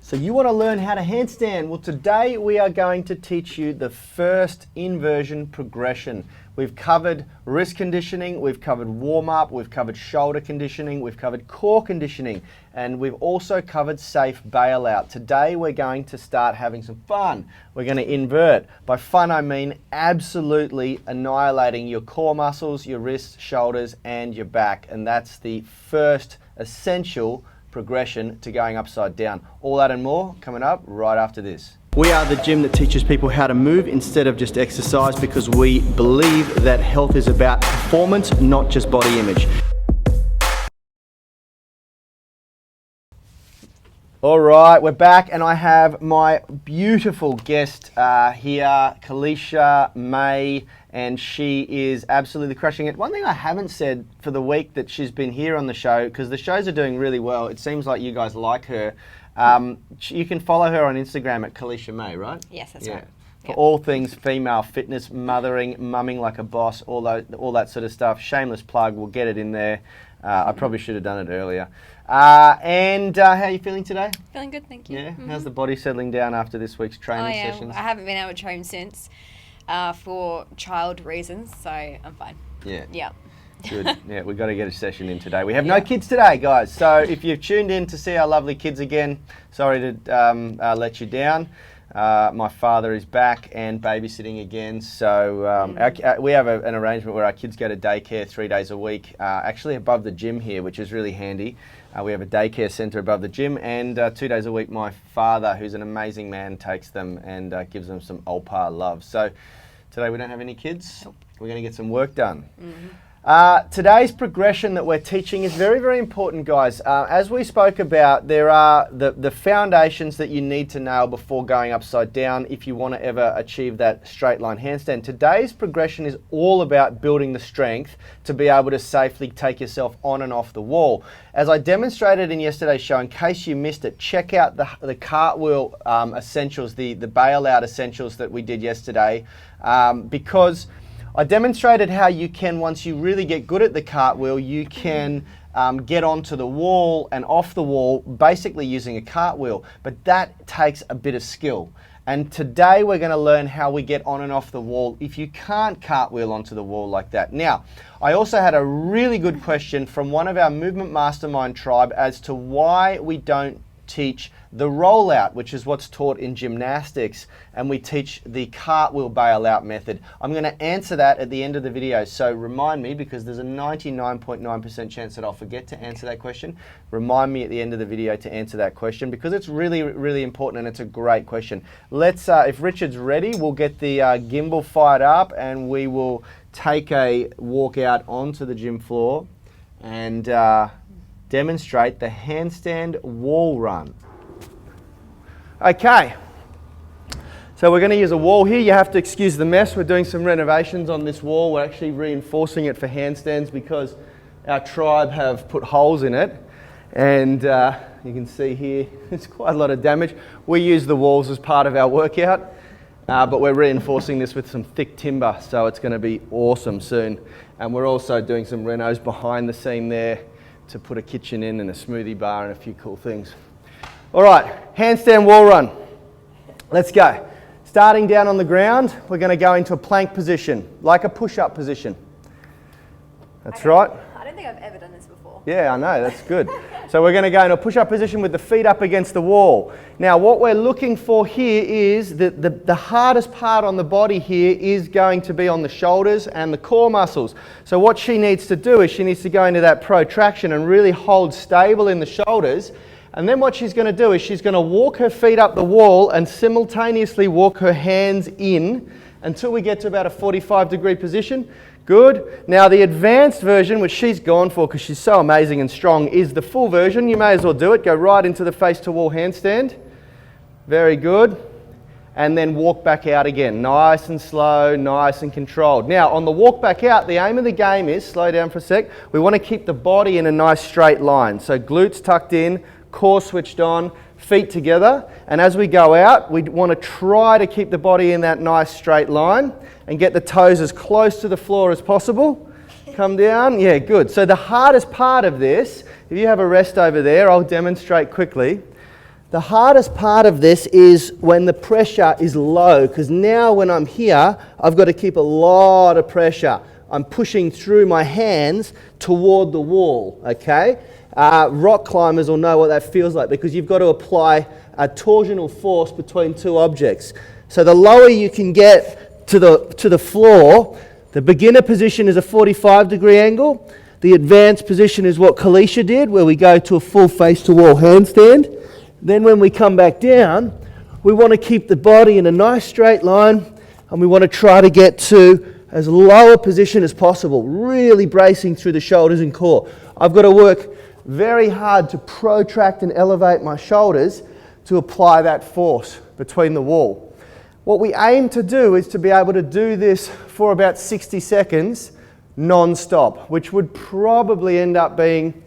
So you want to learn how to handstand? Well, today we are going to teach you the first inversion progression. We've covered wrist conditioning, we've covered warm-up, we've covered shoulder conditioning, we've covered core conditioning, and we've also covered safe bailout. Today we're going to start having some fun. We're going to invert. By fun I mean absolutely annihilating your core muscles, your wrists, shoulders, and your back. And that's the first essential progression to going upside down. All that and more coming up right after this. We are the gym that teaches people how to move instead of just exercise, because we believe that health is about performance, not just body image. All right, we're back and I have my beautiful guest here, Kalisha May, and she is absolutely crushing it. One thing I haven't said for the week that she's been here on the show, because the shows are doing really well, it seems like you guys like her. You can follow her on Instagram at Kalisha May, right? Yes, that's right. For all things female fitness, mothering, mumming like a boss, all that sort of stuff. Shameless plug, we'll get it in there. I probably should have done it earlier. How are you feeling today? Feeling good, thank you. Yeah. How's the body settling down after this week's training sessions? I haven't been able to train since for child reasons, so I'm fine. Yeah. Yeah. Good. Yeah, we've got to get a session in today. We have no kids today, guys. So if you've tuned in to see our lovely kids again, sorry to let you down. My father is back and babysitting again. So we have an arrangement where our kids go to daycare 3 days a week, actually above the gym here, which is really handy. We have a daycare centre above the gym, and 2 days a week my father, who's an amazing man, takes them and gives them some Olpa love. So today we don't have any kids. Nope. We're going to get some work done. Mm-hmm. Today's progression that we're teaching is very, very important, guys. As we spoke about, there are the foundations that you need to nail before going upside down if you want to ever achieve that straight line handstand. Today's progression is all about building the strength to be able to safely take yourself on and off the wall. As I demonstrated in yesterday's show, in case you missed it, check out the cartwheel essentials, the bailout essentials that we did yesterday, because I demonstrated how you can, once you really get good at the cartwheel, you can get onto the wall and off the wall basically using a cartwheel. But that takes a bit of skill. And today we're going to learn how we get on and off the wall if you can't cartwheel onto the wall like that. Now, I also had a really good question from one of our Movement Mastermind tribe as to why we don't teach the rollout, which is what's taught in gymnastics, and we teach the cartwheel bailout method. I'm going to answer that at the end of the video, so remind me, because there's a 99.9% chance that I'll forget to answer that question. Remind me at the end of the video to answer that question, because it's really, really important and it's a great question. Let's, if Richard's ready, we'll get the gimbal fired up and we will take a walk out onto the gym floor and demonstrate the handstand wall run. Okay, so we're going to use a wall here. You have to excuse the mess. We're doing some renovations on this wall. We're actually reinforcing it for handstands because our tribe have put holes in it, and you can see here there's quite a lot of damage. We use the walls as part of our workout, but we're reinforcing this with some thick timber, so it's going to be awesome soon. And we're also doing some renos behind the scene there to put a kitchen in and a smoothie bar and a few cool things. All right, handstand wall run. Let's go. Starting down on the ground, we're going to go into a plank position, like a push-up position. That's right. I don't think I've ever done this before. Yeah, I know, that's good. So we're going to go into a push-up position with the feet up against the wall. Now, what we're looking for here is that the hardest part on the body here is going to be on the shoulders and the core muscles. So what she needs to do is she needs to go into that protraction and really hold stable in the shoulders. And then what she's going to do is she's going to walk her feet up the wall and simultaneously walk her hands in until we get to about a 45-degree position. Good. Now the advanced version, which she's gone for because she's so amazing and strong, is the full version. You may as well do it. Go right into the face-to-wall handstand. Very good. And then walk back out again. Nice and slow, nice and controlled. Now on the walk back out, the aim of the game is, slow down for a sec, we want to keep the body in a nice straight line. So glutes tucked in, core switched on, feet together, and as we go out we want to try to keep the body in that nice straight line and get the toes as close to the floor as possible. Come down, yeah, good. So the hardest part of this, if you have a rest over there, I'll demonstrate quickly. The hardest part of this is when the pressure is low, because now when I'm here, I've got to keep a lot of pressure. I'm pushing through my hands toward the wall, okay? Rock climbers will know what that feels like, because you've got to apply a torsional force between two objects. So the lower you can get to the floor, the beginner position is a 45-degree angle. The advanced position is what Kalisha did, where we go to a full face-to-wall handstand. Then when we come back down, we want to keep the body in a nice straight line, and we want to try to get to as low a position as possible, really bracing through the shoulders and core. I've got to work very hard to protract and elevate my shoulders to apply that force between the wall. What we aim to do is to be able to do this for about 60 seconds non-stop, which would probably end up being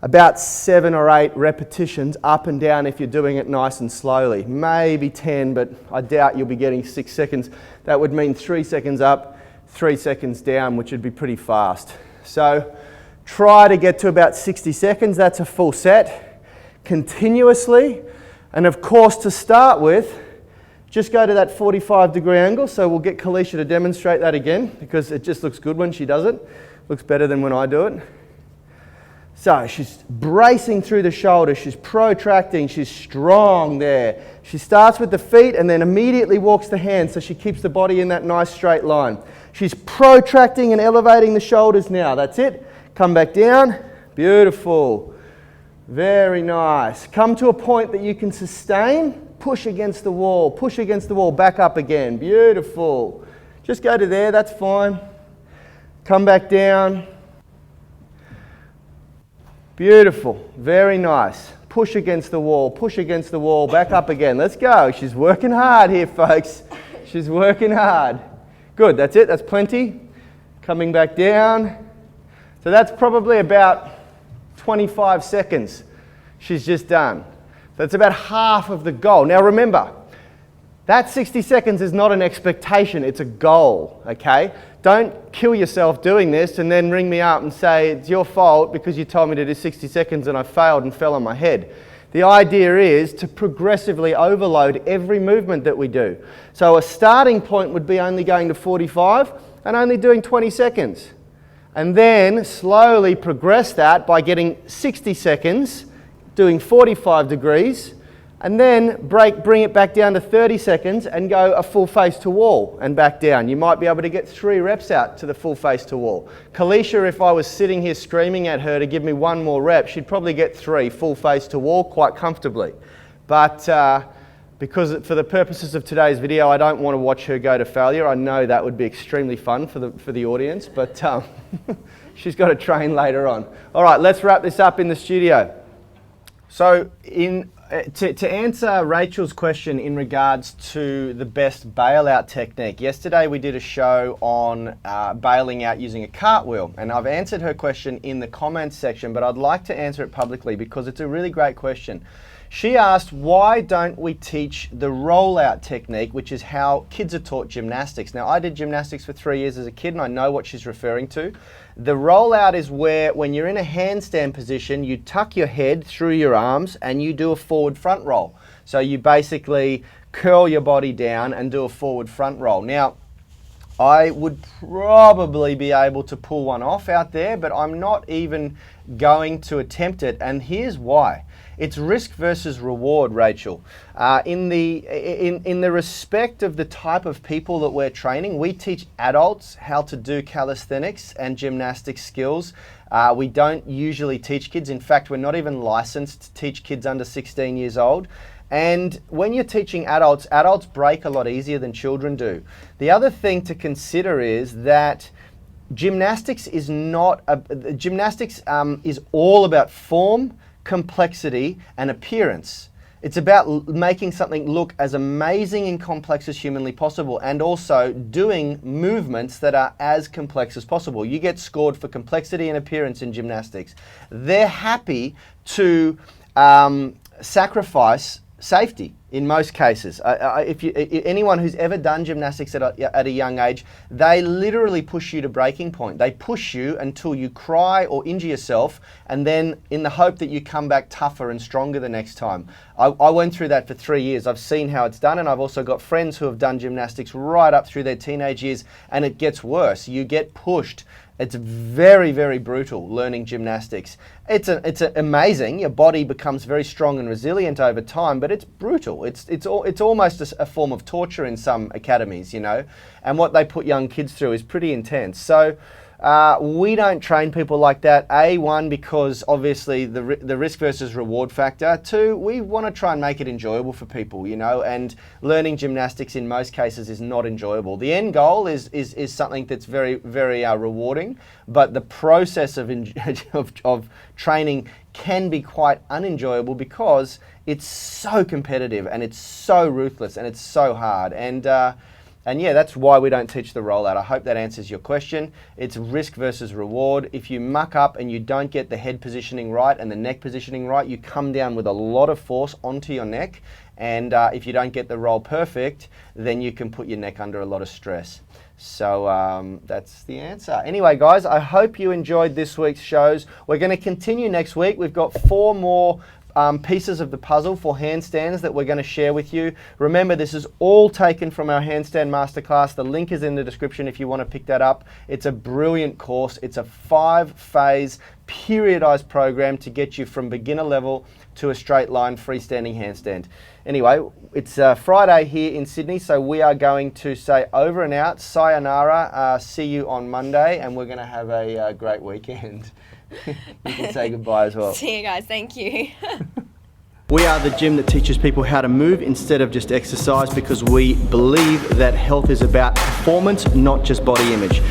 about 7 or 8 repetitions up and down if you're doing it nice and slowly. Maybe 10, but I doubt you'll be getting 6 seconds. That would mean 3 seconds up, 3 seconds down, which would be pretty fast. So try to get to about 60 seconds. That's a full set continuously. And of course, to start with, just go to that 45-degree angle. So we'll get Kalisha to demonstrate that again, because it just looks good when she does it. Looks better than when I do it. So she's bracing through the shoulders, she's protracting, she's strong there. She starts with the feet and then immediately walks the hands, so she keeps the body in that nice straight line. She's protracting and elevating the shoulders now. That's it. Come back down. Beautiful. Very nice. Come to a point that you can sustain. Push against the wall. Push against the wall. Back up again. Beautiful. Just go to there. That's fine. Come back down. Beautiful. Very nice. Push against the wall. Push against the wall. Back up again. Let's go. She's working hard here, folks. She's working hard. Good. That's it. That's plenty. Coming back down. So that's probably about 25 seconds she's just done. That's about half of the goal. Now remember, that 60 seconds is not an expectation, it's a goal, okay? Don't kill yourself doing this and then ring me up and say it's your fault because you told me to do 60 seconds and I failed and fell on my head. The idea is to progressively overload every movement that we do. So a starting point would be only going to 45 and only doing 20 seconds. And then slowly progress that by getting 60 seconds, doing 45 degrees, and then bring it back down to 30 seconds and go a full face to wall and back down. You might be able to get 3 reps out to the full face to wall. Kalisha, if I was sitting here screaming at her to give me 1 more rep, she'd probably get 3 full face to wall quite comfortably. But because for the purposes of today's video, I don't want to watch her go to failure. I know that would be extremely fun for the audience, but she's got to train later on. All right, let's wrap this up in the studio. So to answer Rachel's question in regards to the best bailout technique, yesterday we did a show on bailing out using a cartwheel, and I've answered her question in the comments section, but I'd like to answer it publicly because it's a really great question. She asked, why don't we teach the rollout technique, which is how kids are taught gymnastics? Now, I did gymnastics for 3 years as a kid, and I know what she's referring to. The rollout is where, when you're in a handstand position, you tuck your head through your arms and you do a forward front roll. So you basically curl your body down and do a forward front roll. Now, I would probably be able to pull one off out there, but I'm not even going to attempt it, and here's why. It's risk versus reward, Rachel. In the respect of the type of people that we're training, we teach adults how to do calisthenics and gymnastic skills. We don't usually teach kids. In fact, we're not even licensed to teach kids under 16 years old. And when you're teaching adults, adults break a lot easier than children do. The other thing to consider is that gymnastics is is all about form, complexity, and appearance. It's about making something look as amazing and complex as humanly possible, and also doing movements that are as complex as possible. You get scored for complexity and appearance in gymnastics. They're happy to sacrifice safety. In most cases, anyone who's ever done gymnastics at a young age, they literally push you to breaking point. They push you until you cry or injure yourself, and then in the hope that you come back tougher and stronger the next time. I went through that for 3 years. I've seen how it's done, and I've also got friends who have done gymnastics right up through their teenage years, and it gets worse. You get pushed. It's very, very brutal learning gymnastics. It's amazing. Your body becomes very strong and resilient over time, but it's brutal. It's almost a form of torture in some academies, you know. And what they put young kids through is pretty intense. So we don't train people like that. One, because obviously the risk versus reward factor. Two, we want to try and make it enjoyable for people, you know, and learning gymnastics in most cases is not enjoyable. The end goal is something that's very, very rewarding, but the process of training can be quite unenjoyable because it's so competitive and it's so ruthless and it's so hard. And yeah, that's why we don't teach the rollout. I hope that answers your question. It's risk versus reward. If you muck up and you don't get the head positioning right and the neck positioning right, you come down with a lot of force onto your neck. And if you don't get the roll perfect, then you can put your neck under a lot of stress. So that's the answer. Anyway, guys, I hope you enjoyed this week's shows. We're going to continue next week. We've got 4 more pieces of the puzzle for handstands that we're going to share with you. Remember, this is all taken from our handstand masterclass. The link is in the description if you want to pick that up. It's a brilliant course. It's a 5-phase periodized program to get you from beginner level to a straight line freestanding handstand. Anyway, it's Friday here in Sydney, so we are going to say over and out, sayonara, see you on Monday, and we're going to have a great weekend. You can say goodbye as well. See you guys. Thank you. We are the gym that teaches people how to move instead of just exercise, because we believe that health is about performance, not just body image.